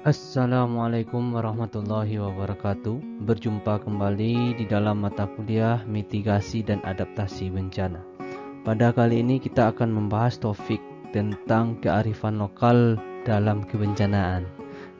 Assalamualaikum warahmatullahi wabarakatuh. Berjumpa kembali di dalam mata kuliah mitigasi dan adaptasi bencana. Pada kali ini kita akan membahas topik tentang kearifan lokal dalam kebencanaan.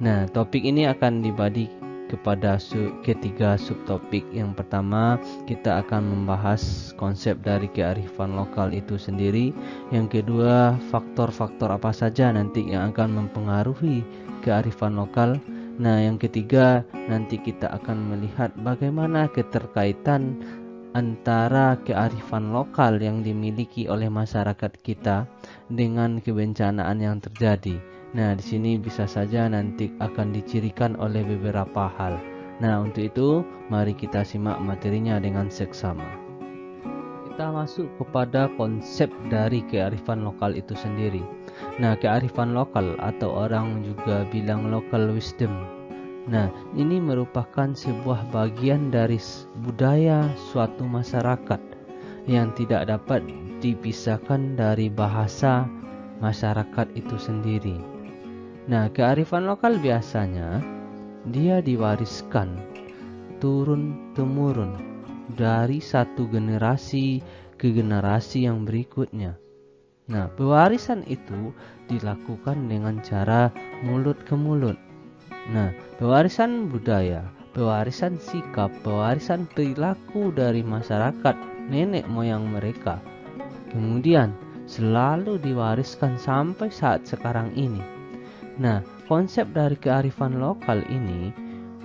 Nah, topik ini akan dibagi kepada ketiga subtopik. Yang pertama, kita akan membahas konsep dari kearifan lokal itu sendiri. Yang kedua, faktor-faktor apa saja nanti yang akan mempengaruhi kearifan lokal. Nah, yang ketiga, nanti kita akan melihat bagaimana keterkaitan antara kearifan lokal yang dimiliki oleh masyarakat kita dengan kebencanaan yang terjadi. Nah, di sini bisa saja nanti akan dicirikan oleh beberapa hal. Nah, untuk itu, mari kita simak materinya dengan seksama. Kita masuk kepada konsep dari kearifan lokal itu sendiri. Nah, kearifan lokal atau orang juga bilang local wisdom. Nah, ini merupakan sebuah bagian dari budaya suatu masyarakat yang tidak dapat dipisahkan dari bahasa masyarakat itu sendiri. Nah, kearifan lokal biasanya dia diwariskan turun-temurun dari satu generasi ke generasi yang berikutnya. Nah, pewarisan itu dilakukan dengan cara mulut ke mulut. Nah, pewarisan budaya, pewarisan sikap, pewarisan perilaku dari masyarakat nenek moyang mereka, kemudian selalu diwariskan sampai saat sekarang ini. Nah, konsep dari kearifan lokal ini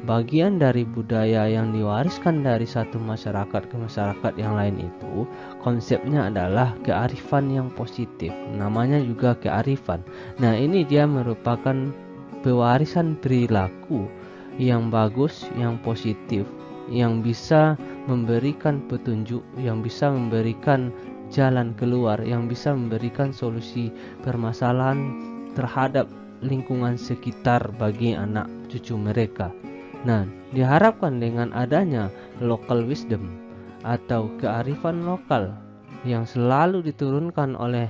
bagian dari budaya yang diwariskan dari satu masyarakat ke masyarakat yang lain itu, konsepnya adalah kearifan yang positif. Namanya juga kearifan. Nah, ini dia merupakan pewarisan perilaku yang bagus, yang positif, yang bisa memberikan petunjuk, yang bisa memberikan jalan keluar, yang bisa memberikan solusi permasalahan terhadap lingkungan sekitar bagi anak cucu mereka. Nah, diharapkan dengan adanya local wisdom atau kearifan lokal yang selalu diturunkan oleh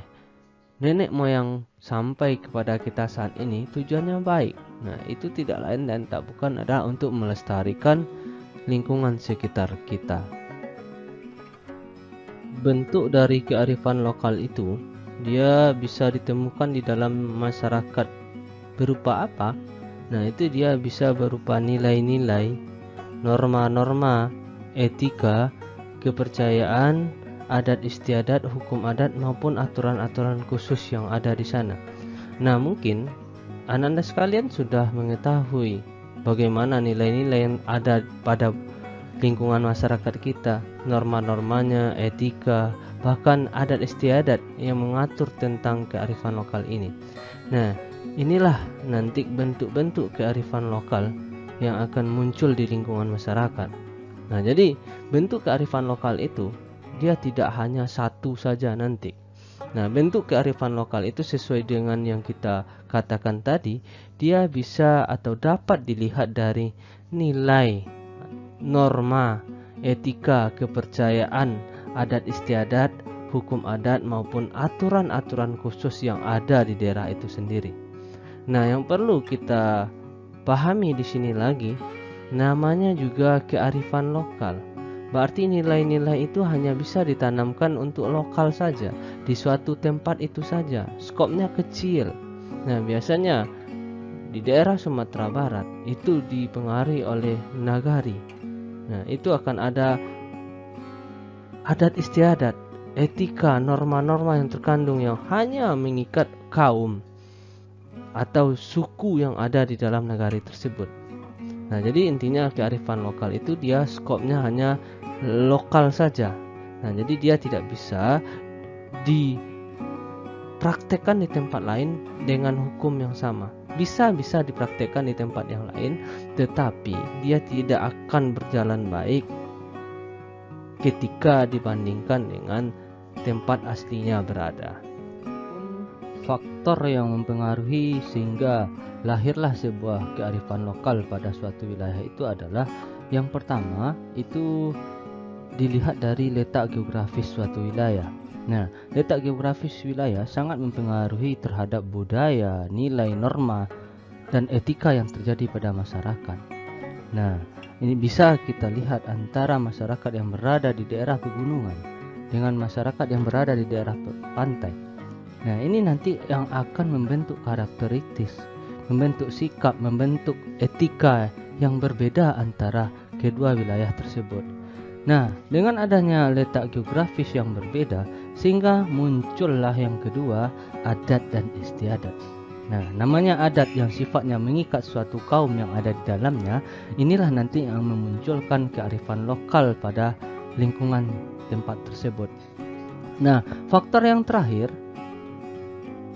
nenek moyang sampai kepada kita saat ini, tujuannya baik. Nah, itu tidak lain dan tak bukan adalah untuk melestarikan lingkungan sekitar kita. Bentuk dari kearifan lokal itu, dia bisa ditemukan di dalam masyarakat berupa apa? Nah, itu dia bisa berupa nilai-nilai, norma-norma, etika, kepercayaan, adat istiadat, hukum adat maupun aturan-aturan khusus yang ada di sana. Nah, mungkin Anda sekalian sudah mengetahui bagaimana nilai-nilai yang ada pada lingkungan masyarakat kita, norma-normanya, etika, bahkan adat istiadat yang mengatur tentang kearifan lokal ini. Nah, inilah nanti bentuk-bentuk kearifan lokal yang akan muncul di lingkungan masyarakat. Nah, jadi bentuk kearifan lokal itu dia tidak hanya satu saja nanti. Nah, bentuk kearifan lokal itu sesuai dengan yang kita katakan tadi, dia bisa atau dapat dilihat dari nilai, norma, etika, kepercayaan, adat istiadat, hukum adat maupun aturan-aturan khusus yang ada di daerah itu sendiri. Nah, yang perlu kita pahami di sini lagi, namanya juga kearifan lokal. Berarti nilai-nilai itu hanya bisa ditanamkan untuk lokal saja, di suatu tempat itu saja. Skopnya kecil. Nah, biasanya di daerah Sumatera Barat itu dipengaruhi oleh nagari. Nah, itu akan ada adat istiadat, etika, norma-norma yang terkandung yang hanya mengikat kaum atau suku yang ada di dalam negara tersebut. Nah, jadi intinya kearifan lokal itu dia skopnya hanya lokal saja. Nah, jadi dia tidak bisa dipraktekkan di tempat lain dengan hukum yang sama. Bisa dipraktekkan di tempat yang lain, tetapi dia tidak akan berjalan baik ketika dibandingkan dengan tempat aslinya berada. Faktor yang mempengaruhi sehingga lahirlah sebuah kearifan lokal pada suatu wilayah itu adalah, yang pertama itu dilihat dari letak geografis suatu wilayah. Nah, letak geografis wilayah sangat mempengaruhi terhadap budaya, nilai, norma, dan etika yang terjadi pada masyarakat. Nah, ini bisa kita lihat antara masyarakat yang berada di daerah pegunungan dengan masyarakat yang berada di daerah pantai. Nah, ini nanti yang akan membentuk karakteristik, membentuk sikap, membentuk etika yang berbeda antara kedua wilayah tersebut. Nah, dengan adanya letak geografis yang berbeda, sehingga muncullah yang kedua, adat dan istiadat. Nah, namanya adat yang sifatnya mengikat suatu kaum yang ada di dalamnya, inilah nanti yang memunculkan kearifan lokal pada lingkungan tempat tersebut. Nah, faktor yang terakhir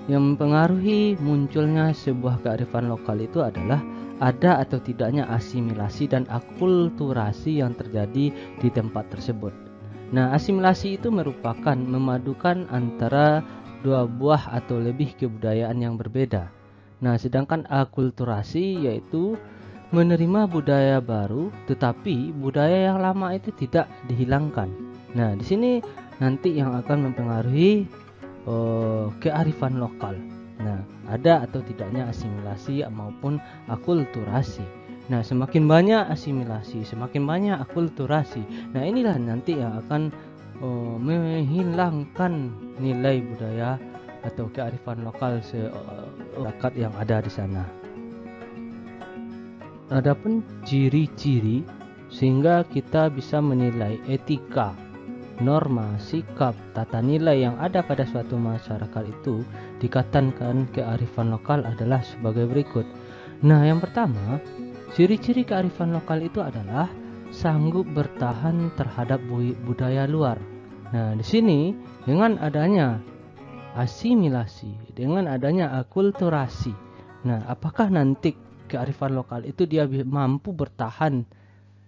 yang mempengaruhi munculnya sebuah kearifan lokal itu adalah ada atau tidaknya asimilasi dan akulturasi yang terjadi di tempat tersebut. Nah, asimilasi itu merupakan memadukan antara dua buah atau lebih kebudayaan yang berbeda. Nah, sedangkan akulturasi yaitu menerima budaya baru tetapi budaya yang lama itu tidak dihilangkan. Nah, di sini nanti yang akan mempengaruhi kearifan lokal. Nah, ada atau tidaknya asimilasi maupun akulturasi. Nah, semakin banyak asimilasi, semakin banyak akulturasi. Nah, inilah nanti yang akan menghilangkan nilai budaya atau kearifan lokal masyarakat yang ada di sana. Adapun ciri-ciri sehingga kita bisa menilai etika, norma, sikap, tata nilai yang ada pada suatu masyarakat itu dikatakan kearifan lokal adalah sebagai berikut. Nah, yang pertama, ciri-ciri kearifan lokal itu adalah sanggup bertahan terhadap budaya luar. Nah, di sini dengan adanya asimilasi, dengan adanya akulturasi. Nah, apakah nanti kearifan lokal itu dia mampu bertahan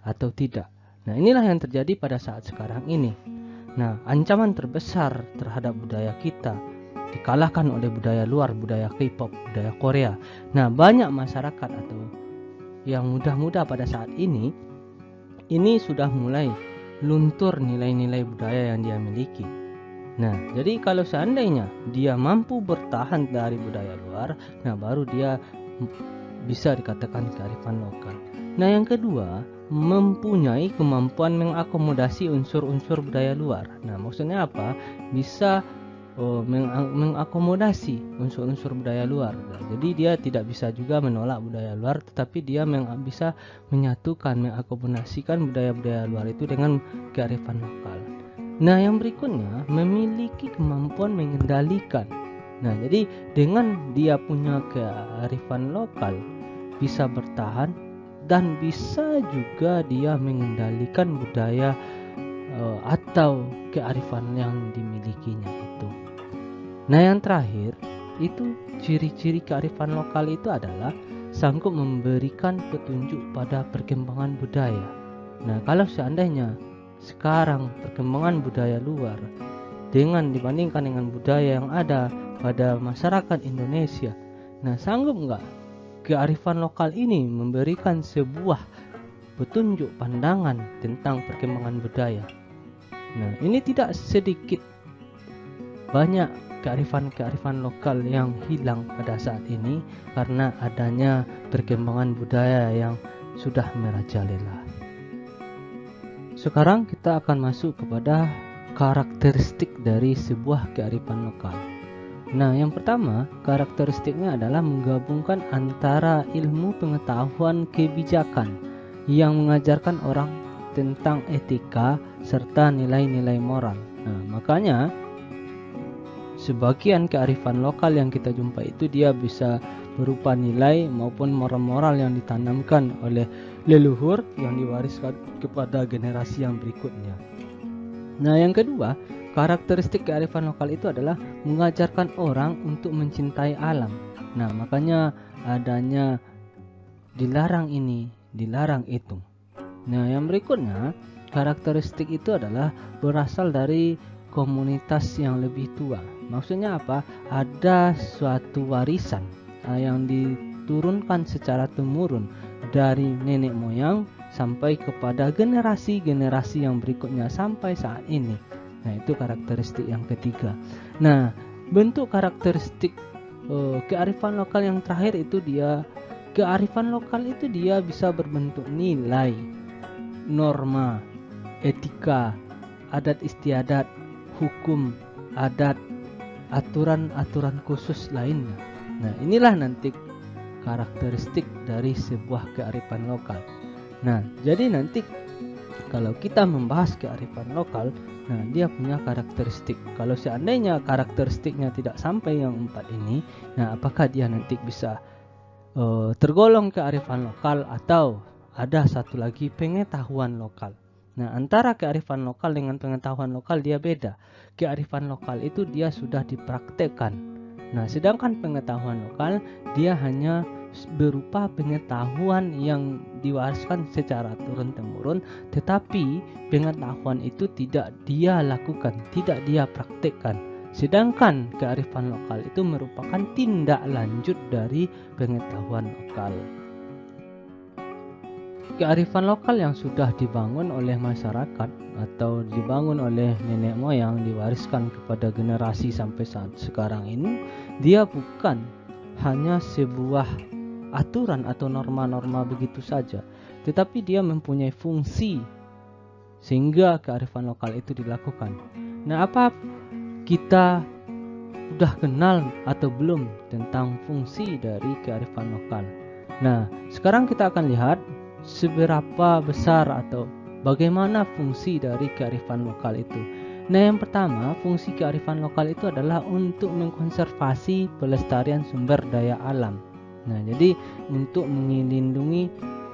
atau tidak? Nah, inilah yang terjadi pada saat sekarang ini. Nah, ancaman terbesar terhadap budaya kita dikalahkan oleh budaya luar, budaya K-pop, budaya Korea. Nah, banyak masyarakat atau yang muda-muda pada saat ini sudah mulai luntur nilai-nilai budaya yang dia miliki. Nah, jadi kalau seandainya dia mampu bertahan dari budaya luar, nah baru dia bisa dikatakan kearifan lokal. Nah, yang kedua, mempunyai kemampuan mengakomodasi unsur-unsur budaya luar. Nah, maksudnya apa? Bisa mengakomodasi unsur-unsur budaya luar. Nah, jadi dia tidak bisa juga menolak budaya luar, tetapi dia bisa menyatukan, mengakomodasikan budaya-budaya luar itu dengan kearifan lokal. Nah, yang berikutnya, memiliki kemampuan mengendalikan. Nah, jadi dengan dia punya kearifan lokal, bisa bertahan dan bisa juga dia mengendalikan budaya atau kearifan yang dimilikinya itu. Nah, yang terakhir itu ciri-ciri kearifan lokal itu adalah sanggup memberikan petunjuk pada perkembangan budaya. Nah, kalau seandainya sekarang perkembangan budaya luar dibandingkan dengan budaya yang ada pada masyarakat Indonesia, nah sanggup nggak kearifan lokal ini memberikan sebuah petunjuk pandangan tentang perkembangan budaya? Nah, ini tidak sedikit banyak kearifan-kearifan lokal yang hilang pada saat ini karena adanya perkembangan budaya yang sudah merajalela. Sekarang kita akan masuk kepada karakteristik dari sebuah kearifan lokal. Nah, yang pertama, karakteristiknya adalah menggabungkan antara ilmu pengetahuan kebijakan yang mengajarkan orang tentang etika serta nilai-nilai moral. Nah, makanya sebagian kearifan lokal yang kita jumpa itu dia bisa berupa nilai maupun moral-moral yang ditanamkan oleh leluhur yang diwariskan kepada generasi yang berikutnya. Nah, yang kedua, karakteristik kearifan lokal itu adalah mengajarkan orang untuk mencintai alam. Nah, makanya adanya dilarang ini, dilarang itu. Nah, yang berikutnya, karakteristik itu adalah berasal dari komunitas yang lebih tua. Maksudnya apa? Ada suatu warisan yang diturunkan secara temurun dari nenek moyang sampai kepada generasi-generasi yang berikutnya sampai saat ini. Nah, itu karakteristik yang ketiga. Nah, bentuk karakteristik kearifan lokal yang terakhir itu dia Kearifan lokal itu dia bisa berbentuk nilai, norma, etika, adat istiadat, hukum, adat, aturan-aturan khusus lainnya. Nah, inilah nanti karakteristik dari sebuah kearifan lokal. Nah, jadi nanti kalau kita membahas kearifan lokal, nah dia punya karakteristik. Kalau seandainya karakteristiknya tidak sampai yang 4 ini, nah apakah dia nanti bisa tergolong kearifan lokal atau ada satu lagi pengetahuan lokal. Nah, antara kearifan lokal dengan pengetahuan lokal dia beda. Kearifan lokal itu dia sudah dipraktekkan. Nah, sedangkan pengetahuan lokal dia hanya berupa pengetahuan yang diwariskan secara turun-temurun, tetapi pengetahuan itu tidak dia lakukan, tidak dia praktekkan. Sedangkan kearifan lokal itu merupakan tindak lanjut dari pengetahuan lokal. Kearifan lokal yang sudah dibangun oleh masyarakat atau dibangun oleh nenek moyang, diwariskan kepada generasi sampai saat sekarang ini, dia bukan hanya sebuah aturan atau norma-norma begitu saja, tetapi dia mempunyai fungsi sehingga kearifan lokal itu dilakukan. Nah, apa kita sudah kenal atau belum tentang fungsi dari kearifan lokal? Nah, sekarang kita akan lihat seberapa besar atau bagaimana fungsi dari kearifan lokal itu. Nah, yang pertama, fungsi kearifan lokal itu adalah untuk mengkonservasi pelestarian sumber daya alam. Nah, jadi untuk melindungi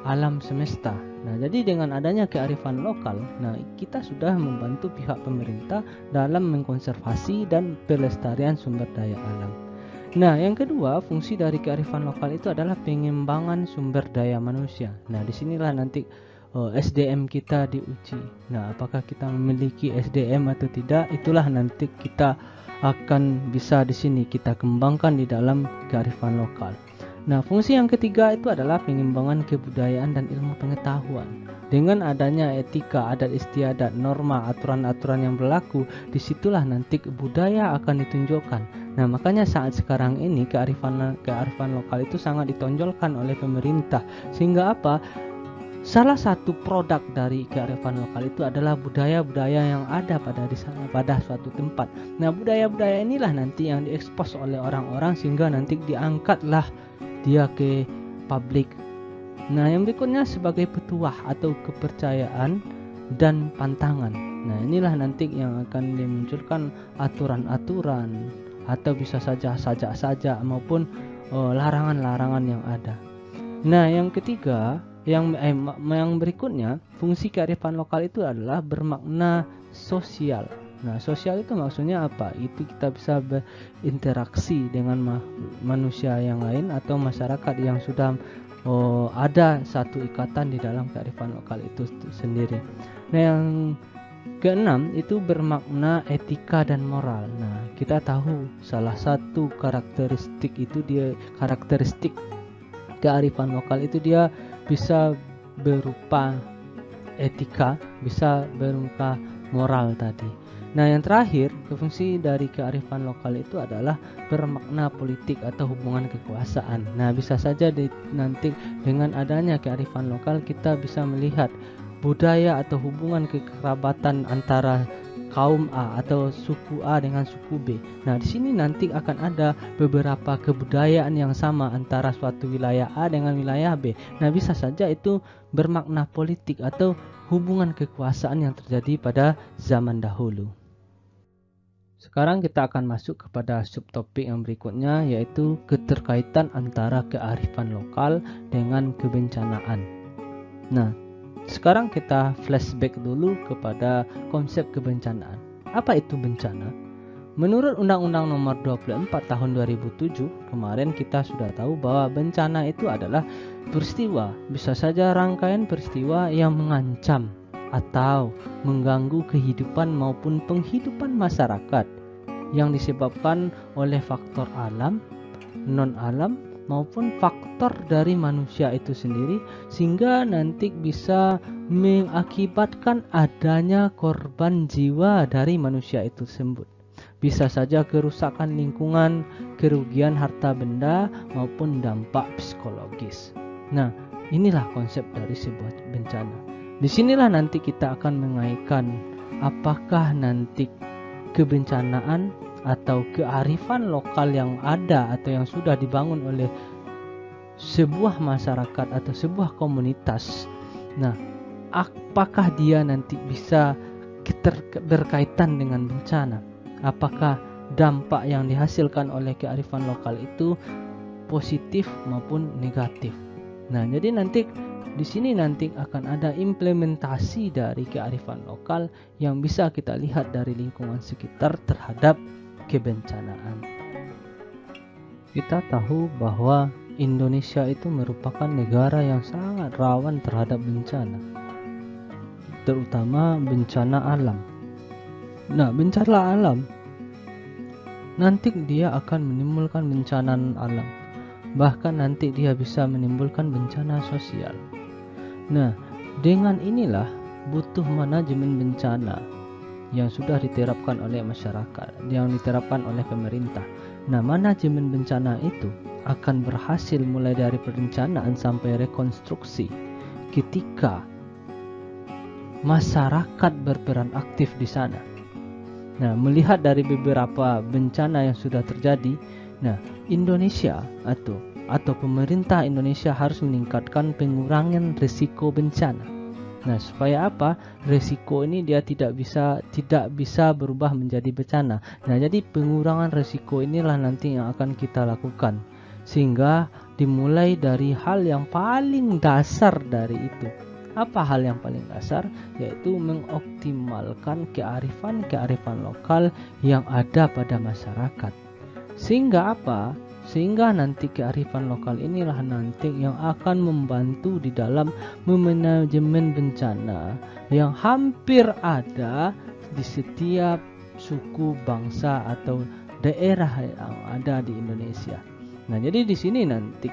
alam semesta. Nah, jadi dengan adanya kearifan lokal, nah kita sudah membantu pihak pemerintah dalam mengkonservasi dan pelestarian sumber daya alam. Nah, yang kedua, fungsi dari kearifan lokal itu adalah pengembangan sumber daya manusia. Nah, disinilah nanti SDM kita diuji. Nah, apakah kita memiliki SDM atau tidak? Itulah nanti kita akan bisa di sini kita kembangkan di dalam kearifan lokal. Nah, fungsi yang ketiga itu adalah pengembangan kebudayaan dan ilmu pengetahuan. Dengan adanya etika, adat istiadat, norma, aturan-aturan yang berlaku, disitulah nanti budaya akan ditunjukkan. Nah, makanya saat sekarang ini kearifan lokal itu sangat ditonjolkan oleh pemerintah. Sehingga apa? Salah satu produk dari kearifan lokal itu adalah budaya-budaya yang ada pada suatu tempat. Nah, budaya-budaya inilah nanti yang diekspos oleh orang-orang sehingga nanti diangkatlah dia ke publik. Nah, yang berikutnya sebagai petuah atau kepercayaan dan pantangan. Nah, inilah nanti yang akan dimunculkan aturan-aturan atau bisa saja sajak saja maupun larangan-larangan yang ada. Nah, yang ketiga, yang berikutnya, fungsi kearifan lokal itu adalah bermakna sosial. Nah, sosial itu maksudnya apa? Itu kita bisa berinteraksi dengan manusia yang lain atau masyarakat yang sudah ada satu ikatan di dalam kearifan lokal itu sendiri. Nah, yang keenam itu bermakna etika dan moral. Nah, kita tahu salah satu karakteristik kearifan lokal itu dia bisa berupa etika, bisa berupa moral tadi. Nah, yang terakhir, fungsi dari kearifan lokal itu adalah bermakna politik atau hubungan kekuasaan. Nah, bisa saja nanti dengan adanya kearifan lokal kita bisa melihat budaya atau hubungan kekerabatan antara kaum A atau suku A dengan suku B. Nah, di sini nanti akan ada beberapa kebudayaan yang sama antara suatu wilayah A dengan wilayah B. Nah, bisa saja itu bermakna politik atau hubungan kekuasaan yang terjadi pada zaman dahulu. Sekarang kita akan masuk kepada subtopik yang berikutnya, yaitu keterkaitan antara kearifan lokal dengan kebencanaan. Nah, sekarang kita flashback dulu kepada konsep kebencanaan. Apa itu bencana? Menurut Undang-Undang Nomor 24 Tahun 2007, kemarin kita sudah tahu bahwa bencana itu adalah peristiwa, bisa saja rangkaian peristiwa yang mengancam atau mengganggu kehidupan maupun penghidupan masyarakat yang disebabkan oleh faktor alam, non-alam, maupun faktor dari manusia itu sendiri, sehingga nanti bisa mengakibatkan adanya korban jiwa dari manusia itu tersebut. bisa saja kerusakan lingkungan, kerugian harta benda, maupun dampak psikologis. Nah, inilah konsep dari sebuah bencana. Disinilah nanti kita akan mengaitkan apakah nanti kebencanaan atau kearifan lokal yang ada atau yang sudah dibangun oleh sebuah masyarakat atau sebuah komunitas. Nah, apakah dia nanti bisa berkaitan dengan bencana? Apakah dampak yang dihasilkan oleh kearifan lokal itu positif maupun negatif? Nah, jadi nanti di sini nanti akan ada implementasi dari kearifan lokal yang bisa kita lihat dari lingkungan sekitar terhadap kebencanaan. Kita tahu bahwa Indonesia itu merupakan negara yang sangat rawan terhadap bencana, terutama bencana alam. Nah, bencana alam nanti dia akan menimbulkan bencana alam, bahkan nanti dia bisa menimbulkan bencana sosial. Nah, dengan inilah butuh manajemen bencana yang sudah diterapkan oleh masyarakat, yang diterapkan oleh pemerintah. Nah, manajemen bencana itu akan berhasil mulai dari perencanaan sampai rekonstruksi ketika masyarakat berperan aktif di sana. Nah, melihat dari beberapa bencana yang sudah terjadi, nah, Indonesia atau pemerintah Indonesia harus meningkatkan pengurangan risiko bencana. Nah, supaya apa? Risiko ini dia tidak bisa berubah menjadi bencana. Nah, jadi pengurangan risiko inilah nanti yang akan kita lakukan, sehingga dimulai dari hal yang paling dasar dari itu. Apa hal yang paling dasar? Yaitu mengoptimalkan kearifan lokal yang ada pada masyarakat. Sehingga apa? Sehingga nanti kearifan lokal inilah nanti yang akan membantu di dalam memanajemen bencana yang hampir ada di setiap suku, bangsa atau daerah yang ada di Indonesia. Nah, jadi di sini nanti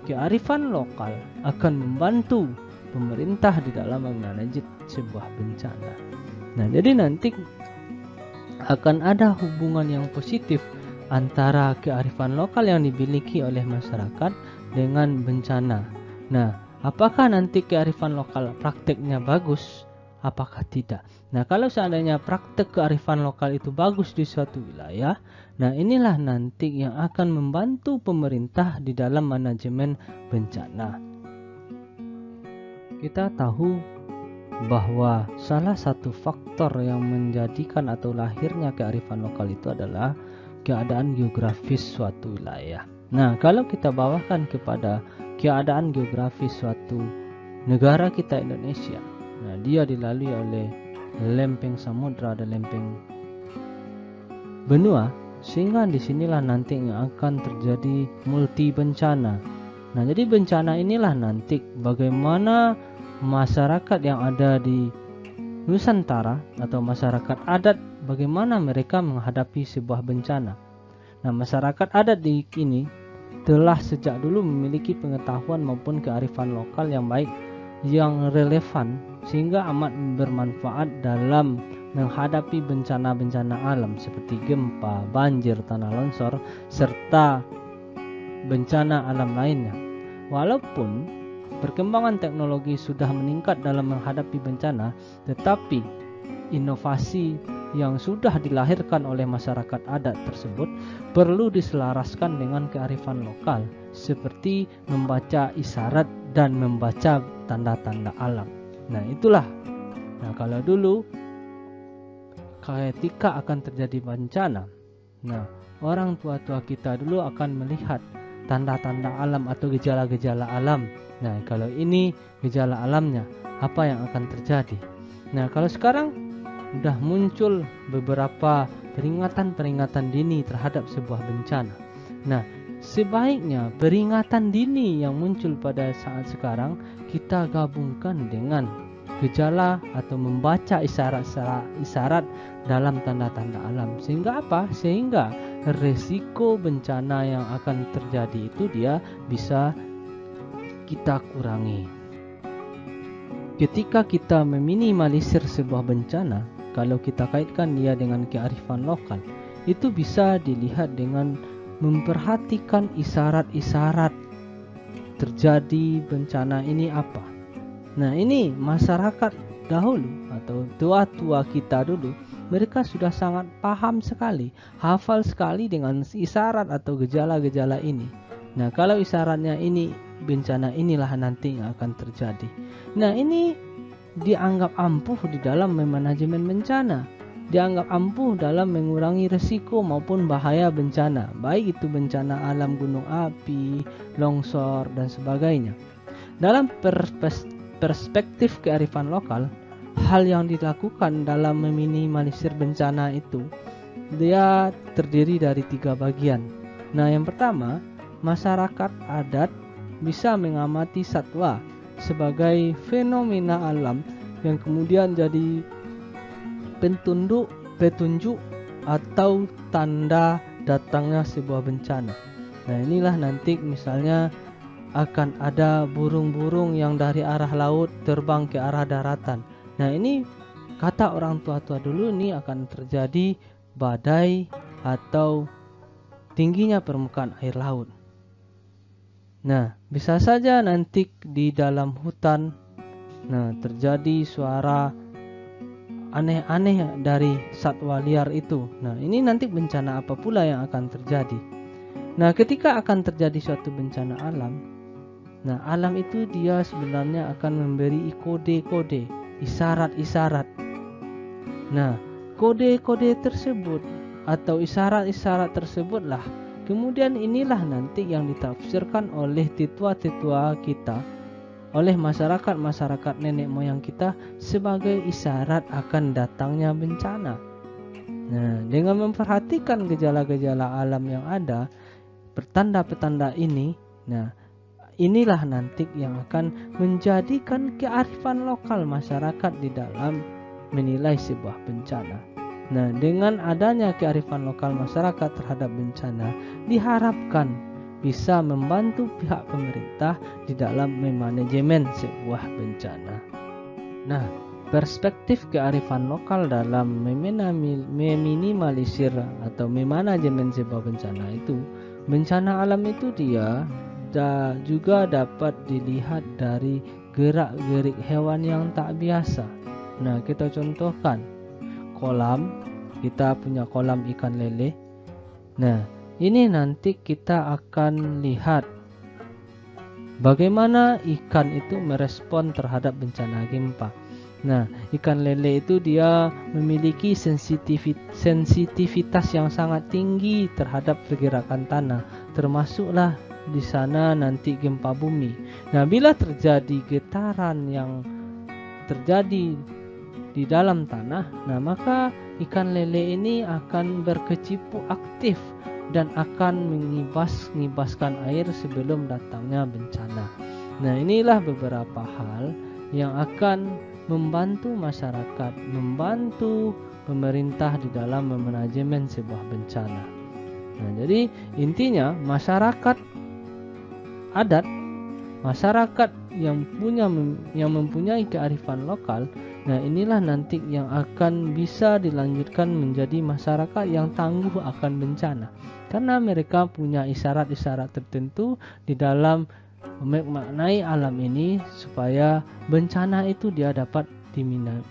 kearifan lokal akan membantu pemerintah di dalam memanage sebuah bencana. Nah, jadi nanti akan ada hubungan yang positif antara kearifan lokal yang dimiliki oleh masyarakat dengan bencana. Nah, apakah nanti kearifan lokal prakteknya bagus? Apakah tidak? Nah, kalau seandainya praktek kearifan lokal itu bagus di suatu wilayah, nah inilah nanti yang akan membantu pemerintah di dalam manajemen bencana. Kita tahu bahwa salah satu faktor yang menjadikan atau lahirnya kearifan lokal itu adalah keadaan geografis suatu wilayah. Nah, kalau kita bawakan kepada keadaan geografis suatu negara kita Indonesia, nah dia dilalui oleh lempeng samudra dan lempeng benua, sehingga disinilah nanti yang akan terjadi multi bencana. Nah, jadi bencana inilah nanti bagaimana masyarakat yang ada di Nusantara atau masyarakat adat, bagaimana mereka menghadapi sebuah bencana. Nah, masyarakat adat di ini telah sejak dulu memiliki pengetahuan maupun kearifan lokal yang baik, yang relevan, sehingga amat bermanfaat dalam menghadapi bencana-bencana alam seperti gempa, banjir, tanah longsor, serta bencana alam lainnya. Walaupun perkembangan teknologi sudah meningkat dalam menghadapi bencana, tetapi inovasi yang sudah dilahirkan oleh masyarakat adat tersebut perlu diselaraskan dengan kearifan lokal, seperti membaca isyarat dan membaca tanda-tanda alam. Nah, itulah. Nah, kalau dulu ketika akan terjadi bencana, nah orang tua-tua kita dulu akan melihat tanda-tanda alam atau gejala-gejala alam. Nah, kalau ini gejala alamnya, apa yang akan terjadi? Nah, kalau sekarang sudah muncul beberapa peringatan-peringatan dini terhadap sebuah bencana. Nah, sebaiknya peringatan dini yang muncul pada saat sekarang kita gabungkan dengan gejala atau membaca isyarat dalam tanda-tanda alam. Sehingga apa? Sehingga resiko bencana yang akan terjadi itu dia bisa kita kurangi. Ketika kita meminimalisir sebuah bencana, kalau kita kaitkan dia dengan kearifan lokal, itu bisa dilihat dengan memperhatikan isyarat-isyarat terjadi bencana ini apa. Nah, ini masyarakat dahulu atau tua-tua kita dulu, mereka sudah sangat paham sekali, hafal sekali dengan isyarat atau gejala-gejala ini. Nah, kalau isyaratnya ini, bencana inilah nanti yang akan terjadi. Nah, ini dianggap ampuh di dalam memanajemen bencana, dianggap ampuh dalam mengurangi resiko maupun bahaya bencana, baik itu bencana alam gunung api, longsor, dan sebagainya. Dalam perspektif kearifan lokal, hal yang dilakukan dalam meminimalisir bencana itu, dia terdiri dari 3 bagian. Nah, yang pertama, masyarakat adat bisa mengamati satwa sebagai fenomena alam yang kemudian jadi petunjuk atau tanda datangnya sebuah bencana. Nah, inilah nanti misalnya akan ada burung-burung yang dari arah laut terbang ke arah daratan. Nah, ini kata orang tua-tua dulu, ini akan terjadi badai atau tingginya permukaan air laut. Nah, bisa saja nanti di dalam hutan, nah, terjadi suara aneh-aneh dari satwa liar itu. Nah, ini nanti bencana apa pula yang akan terjadi. Nah, ketika akan terjadi suatu bencana alam, nah, alam itu dia sebenarnya akan memberi kode-kode, isyarat-isyarat. Nah, kode-kode tersebut atau isyarat-isyarat tersebutlah kemudian inilah nanti yang ditafsirkan oleh tetua-tetua kita, oleh masyarakat-masyarakat nenek moyang kita sebagai isyarat akan datangnya bencana. Nah, dengan memperhatikan gejala-gejala alam yang ada, petanda-petanda ini, nah, inilah nanti yang akan menjadikan kearifan lokal masyarakat di dalam menilai sebuah bencana. Nah, dengan adanya kearifan lokal masyarakat terhadap bencana, diharapkan bisa membantu pihak pemerintah di dalam memanajemen sebuah bencana. Nah, perspektif kearifan lokal dalam meminimalisir atau memanajemen sebuah bencana itu, bencana alam itu dia juga dapat dilihat dari gerak-gerik hewan yang tak biasa. Nah, kita contohkan kolam, kita punya kolam ikan lele. Nah, ini nanti kita akan lihat bagaimana ikan itu merespon terhadap bencana gempa. Nah, ikan lele itu dia memiliki sensitivitas yang sangat tinggi terhadap pergerakan tanah, termasuklah di sana nanti gempa bumi. Nah, bila terjadi getaran yang terjadi di dalam tanah, nah, maka ikan lele ini akan berkecimpung aktif dan akan mengibaskan air sebelum datangnya bencana. Nah, inilah beberapa hal yang akan membantu masyarakat, membantu pemerintah di dalam memanajemen sebuah bencana. Nah, jadi intinya masyarakat adat, masyarakat yang mempunyai kearifan lokal, nah, inilah nanti yang akan bisa dilanjutkan menjadi masyarakat yang tangguh akan bencana, karena mereka punya isyarat-isyarat tertentu di dalam memaknai alam ini supaya bencana itu dia dapat diminimalisir.